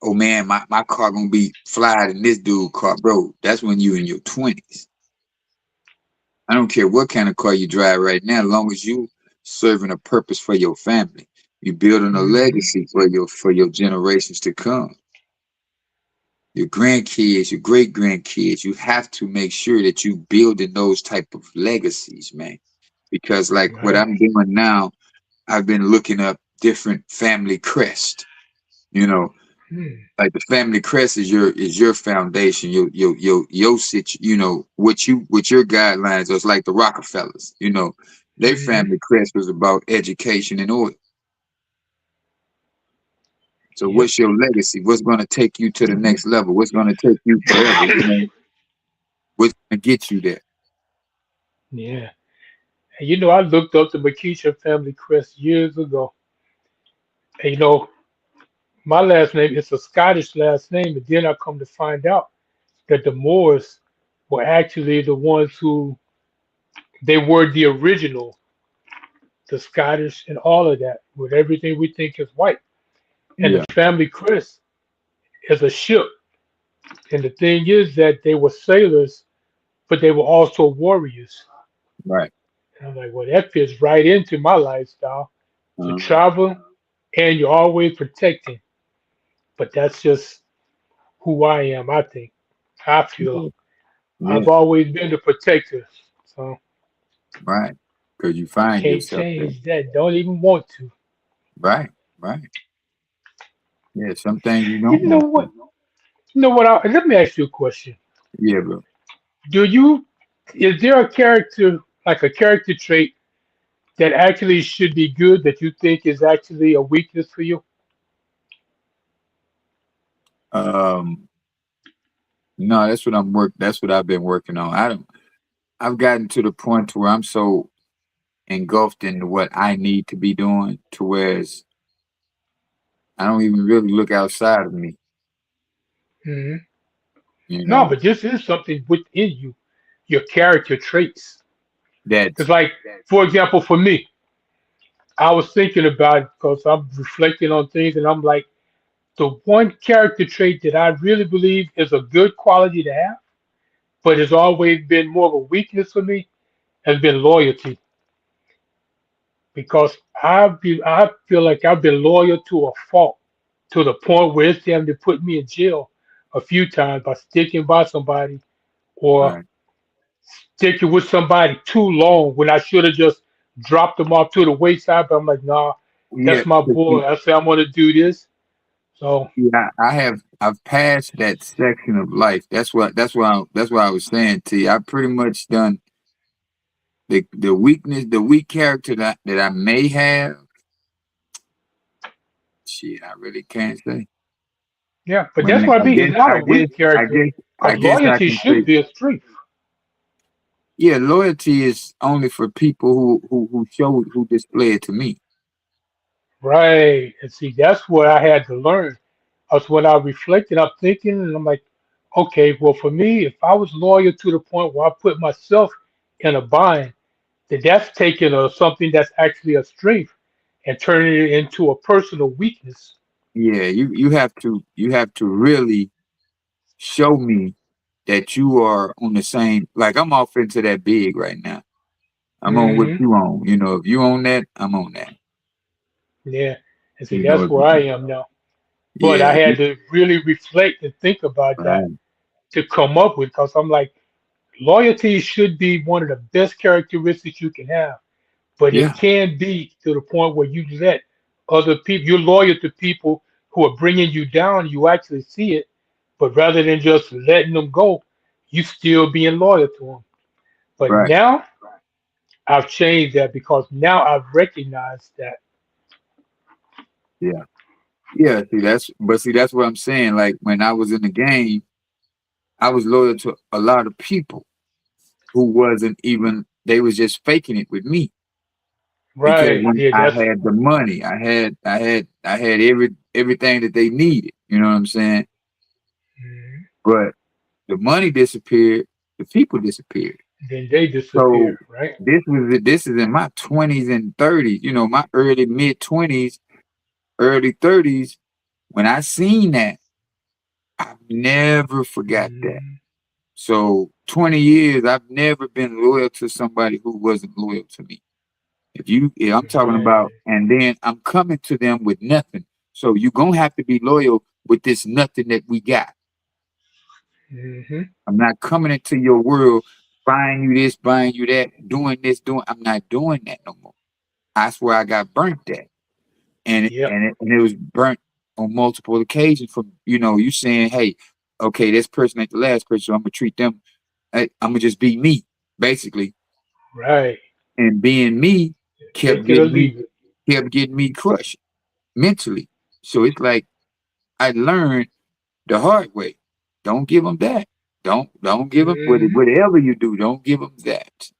oh man, my car gonna be flyer than this dude car, bro. That's when you in your 20s. I don't care what kind of car you drive right now, as long as you serving a purpose for your family. You building a Hmm. legacy for your generations to come. Your grandkids, your great grandkids, you have to make sure that you building those type of legacies, man. Because like what Right. I'm doing now, I've been looking up different family crest. You know, Mm, like the family crest is your foundation, your what your guidelines are. It's like the Rockefellers. Their hmm. family crest was about education and order. So Yep. what's your legacy? What's going to take you to the next level? What's going to take you forever? What's going to get you there? Yeah. And I looked up the McKeesha family crest years ago. And my last name is a Scottish last name, and then I come to find out that the Moors were actually the ones who they were the original, the Scottish and all of that, with everything we think is white. And the Yeah, family crest is a ship. And the thing is that they were sailors, but they were also warriors. right. And I'm like, well, that fits right into my lifestyle to Uh-huh. travel and you're always protecting. But that's just who I am, I think. I feel Yeah, yeah, I've always been the protector. So right. Because you find can't yourself there. change that. Don't even want to. Right, right. Yeah, some things you don't You know want what? to. Let me ask you a question. Yeah, bro. Do you is there a character like a character trait that actually should be good that you think is actually a weakness for you? Um, no, that's what I've been working on. I've gotten to the point to where I'm so engulfed in what I need to be doing to whereas I don't even really look outside of me, Hmm. you No, know, but this is something within you, your character traits. that It's like, for example, for me, I was thinking about it because I'm reflecting on things, and I'm like, the one character trait that I really believe is a good quality to have, but has always been more of a weakness for me, has been loyalty. Because I feel like I've been loyal to a fault, to the point where it's damn to put me in jail a few times by sticking by somebody or right. sticking with somebody too long when I should have just dropped them off to the wayside. But I'm like, nah, Yeah, that's my but boy. I say I'm gonna do this. So, I've passed that section of life. That's why I was saying to you. I pretty much done the weak character that I may have. Shit, I really can't say. yeah, but When that's what I I mean. It's guess not I a guess weak I character guess I because guess I loyalty can should say be a strength. yeah. Loyalty is only for people who display it to me. Right. And see, that's what I had to learn. Because when I reflected, I'm thinking, and I'm like, okay, well, for me, if I was loyal to the point where I put myself in a bind, then that's taking something that's actually a strength and turning it into a personal weakness. Yeah, you have to really show me that you are on the same. Like I'm off into that big right now. I'm on what Hmm. you on. If you on that, I'm on that. Yeah. And see, You know, that's if, where I am now. But I yeah, had to really reflect and think about that right. to come up with, because I'm like, loyalty should be one of the best characteristics you can have, but it Yeah, can be to the point where you let other people, you're loyal to people who are bringing you down. You actually see it, but rather than just letting them go, you still being loyal to them. But right. now I've changed that because now I've recognized that. Yeah. Yeah. See, that's what I'm saying. Like when I was in the game, I was loyal to a lot of people who wasn't even, they was just faking it with me because Right. when Yeah, I that's had the money, I had everything that they needed. You know what I'm saying? mhm. But the money disappeared, the people disappeared. Then they disappear, So right? this is in my 20s and 30s, you know, my early mid 20s, early 30s. When I seen that, I've never forgot that. Mhm. So 20 years, I've never been loyal to somebody who wasn't loyal to me. If I'm talking about, Right. and then I'm coming to them with nothing. So you're gonna have to be loyal with this nothing that we got. Hmm. I'm not coming into your world buying you this, buying you that, doing this, doing. I'm not doing that no more. That's where I got burnt at, Yep. and it was burnt on multiple occasions. From you saying, hey, okay, this person ain't the last person, so I'm gonna treat them. I'm gonna just be me, basically, Right. and being me kept Take it or getting me leave it. kept getting me crushed mentally. So it's like I learned the hard way. Don't give them that. Don't give them Hmm. whatever you do. Don't give them that.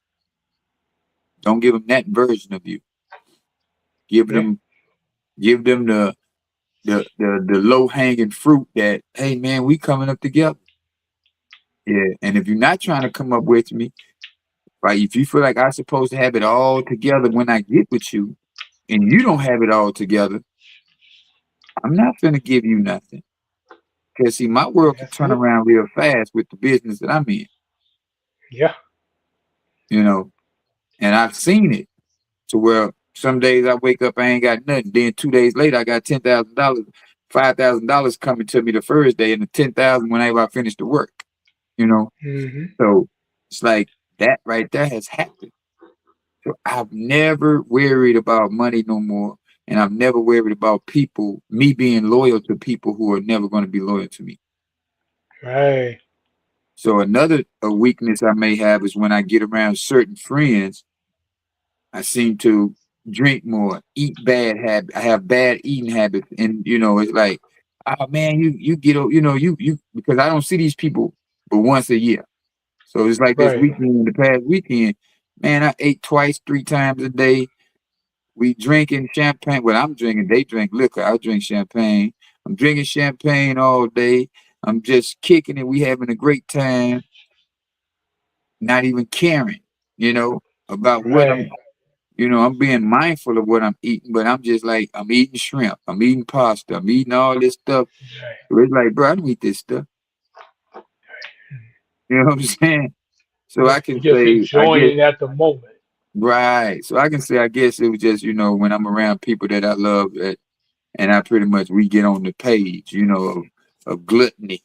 Don't give them that version of you. Give Yeah. them give them the low hanging fruit that, hey man, we coming up together. Yeah. And if you're not trying to come up with me, right? If you feel like I'm supposed to have it all together when I get with you, and you don't have it all together, I'm not gonna give you nothing. Because see, my world can That's turn it. around real fast with the business that I'm in, Yeah. you know, and I've seen it to where some days I wake up, I ain't got nothing. Then 2 days later, I got $10,000, $5,000 coming to me the first day, and the 10,000 whenever I finish the work, you know. Hmm. So it's like that right there has happened. So I've never worried about money no more, and I've never worried about people, me being loyal to people who are never going to be loyal to me. Right. So another a weakness I may have is when I get around certain friends, I seem to drink more, eat bad habits. I have bad eating habits, and it's like, oh man, you get you because I don't see these people but once a year. So it's like this Right. weekend, the past weekend, man, I ate twice, 3 times a day. We drinking champagne. Well, I'm drinking. They drink liquor. I drink champagne. I'm drinking champagne all day. I'm just kicking it. We having a great time, not even caring, about what Right. I'm being mindful of what I'm eating, but I'm just like, I'm eating shrimp, I'm eating pasta, I'm eating all this stuff. Right. So it's like, bro, I don't eat this stuff. You know what I'm saying? So Yeah. I can You're just say, I guess, enjoying it at the moment. right. So I can say, I guess it was just, when I'm around people that I love, and I pretty much, we get on the page, of gluttony.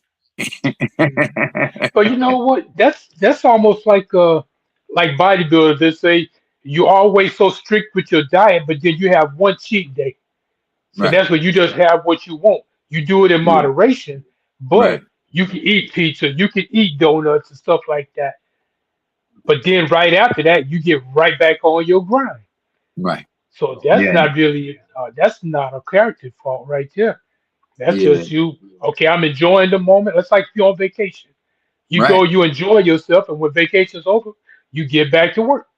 Mhm. But you know what? That's almost like bodybuilders. They say you always so strict with your diet, but then you have one cheat day. So Right. that's when you just have what you want. You do it in Yeah. moderation, but Right. you can eat pizza, you can eat donuts and stuff like that. But then right after that, you get right back on your grind. Right. So that's Yeah. not really that's not a character fault right there. That's Yeah. just you. Okay, I'm enjoying the moment. It's like you're on vacation. You go, Right. you enjoy yourself, and when vacation's over, you get back to work.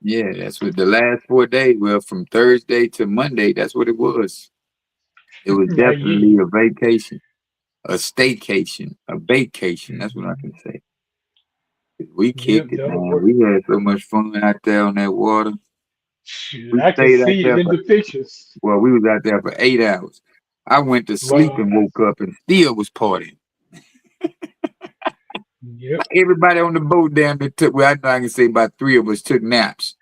Yeah. That's what the last 4 days, well, from Thursday to Monday, that's what it was. It was I hear definitely you. a vacation, a staycation, a vacation. That's what I can Mhm. say. We Yep, kicked it, that'll man. work. We had so much fun out there on that water. Shoot, We I can stayed out see it there in for the pictures. we was out there for 8 hours. I went to sleep Wow. and woke up and still was partying. Yep. Everybody on the boat down there took. Well, I know I can say about three of us took naps.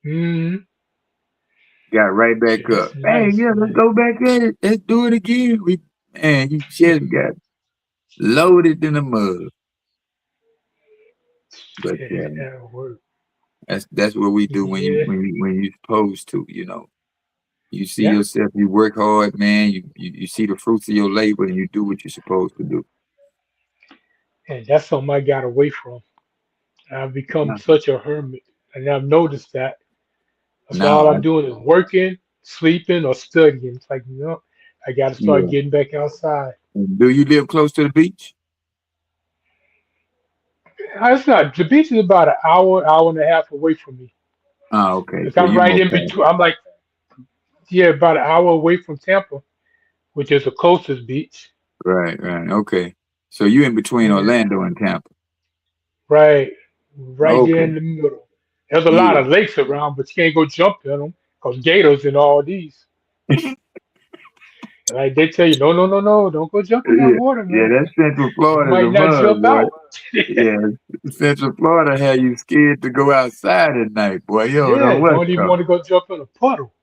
Hmm. Got right back That's up. Hey, nice, yeah, let's man. go back at it. Let's do it again. You just got loaded in the mud. But Yeah, yeah, that'll work. that's what we do when you Yeah. when you when you supposed to. You see Yeah. yourself, you work hard, man. You see the fruits of your labor, and you do what you're supposed to do. And that's something I got away from. I've become Yeah, such a hermit. and I've noticed that. That's No, all I'm doing is working, sleeping, or studying. It's like, I got to start yeah. getting back outside. Do you live close to the beach? It's not, the beach is about an hour, hour and a half away from me. Oh, okay. Like So I'm you right more in past. between. I'm like, yeah, about an hour away from Tampa, which is the closest beach. Right, right. Okay. So you in between Yeah, Orlando and Tampa. right, right there Okay. in the middle. There's a lot Yeah. of lakes around, but you can't go jump in them because gators and all these. And like they tell you, no, no, no, no, don't go jump in that Yeah. water, Yeah, man. that Central You Florida is a might not mud, jump boy. out. Yeah. Central Florida had you scared to go outside at night, boy. You don't know Yeah, what's don't even coming. want to go jump in a puddle.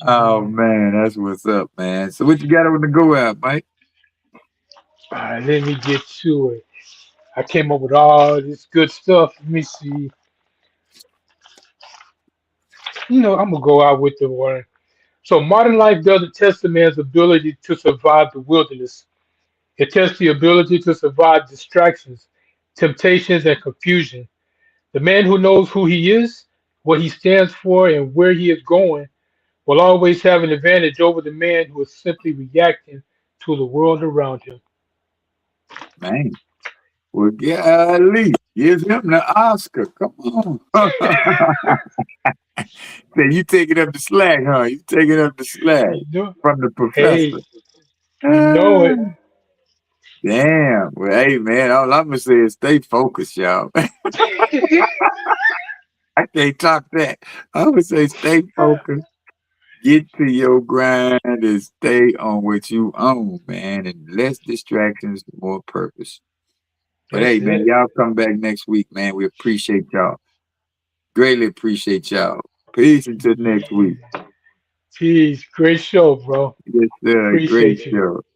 Oh Mm. man, that's what's up, man. So what you got on the go out, Mike? All right, let me get to it. I came up with all this good stuff. Let me see. I'm gonna go out with the one. So modern life doesn't test a man's ability to survive the wilderness. It tests the ability to survive distractions, temptations, and confusion. The man who knows who he is, what he stands for, and where he is going will always have an advantage over the man who is simply reacting to the world around him. Man. Well, golly, give him the Oscar. Come on. Say you taking up the slack, huh? You taking up the slack You know, from the hey, professor. you know Ah, it. damn. Well, hey, man, all I'm going to say is stay focused, y'all. I can't talk that. I would say stay focused. Get to your grind and stay on what you own, man. And less distractions, more purpose. But That's hey, man, it. y'all come back next week, man. We appreciate y'all. Greatly appreciate y'all. Peace until next week. Peace. Great show, bro. Yes, sir. Great Appreciate you. show.